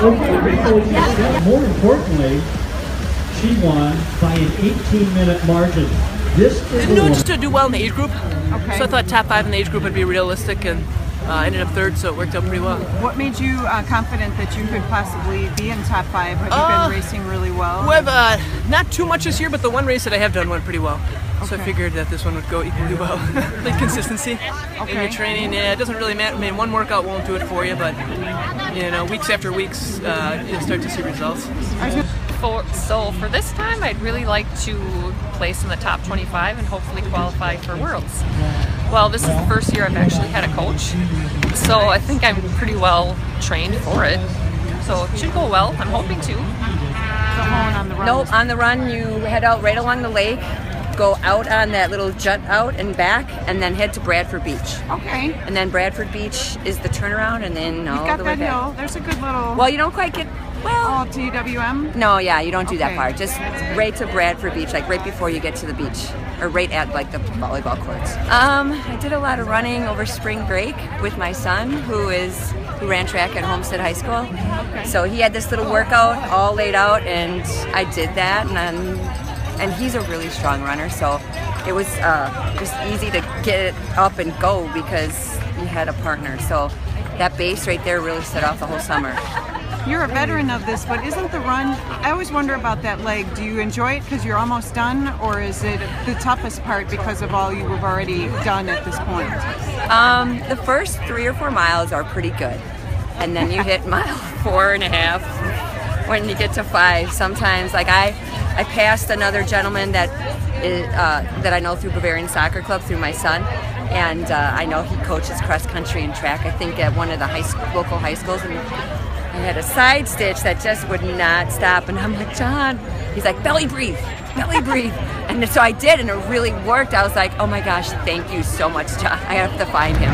More importantly, she won by an 18-minute margin. This is didn't know just to do well in the age group. Okay. So I thought top 5 in the age group would be realistic, and ended up 3rd, so it worked out pretty well. What made you confident that you could possibly be in top 5? Have you been racing really well? Well, not too much this year, but the one race that I have done went pretty well. So I Okay. figured that this one would go equally well. The consistency in your training, yeah, it doesn't really matter. I mean, one workout won't do it for you, but you know, weeks after weeks, you'll start to see results. So for this time, I'd really like to place in the top 25 and hopefully qualify for Worlds. Well, this is the first year I've actually had a coach, so I think I'm pretty well trained for it. So it should go well. I'm hoping to. On the run. Nope, on the run you head out right along the lake, go out on that little jut out and back, and then head to Bradford Beach. Okay. And then Bradford Beach is the turnaround, and then all Got the way that back. hill. There's a good little. Well, you don't quite get. Well, TWM? no, yeah, you don't do that Okay. part. Just right to Bradford Beach, like right before you get to the beach, or right at like the volleyball courts. I did a lot of running over spring break with my son, who ran track at Homestead High School. Okay. So he had this little workout all laid out, and I did that, and he's a really strong runner, so it was just easy to get it up and go because he had a partner. So that base right there really set off the whole summer. You're a veteran of this, but isn't the run, I always wonder about that leg. Do you enjoy it because you're almost done, or is it the toughest part because of all you have already done at this point? The first 3 or 4 miles are pretty good, and then you hit mile 4.5 when you get to 5. Sometimes, like I passed another gentleman that I know through Bavarian Soccer Club through my son, and I know he coaches cross country and track, I think at one of the local high schools, and I had a side stitch that just would not stop, and I'm like, John, he's like, belly breathe, and so I did, and it really worked. I was like, oh my gosh, thank you so much, John. I have to find him.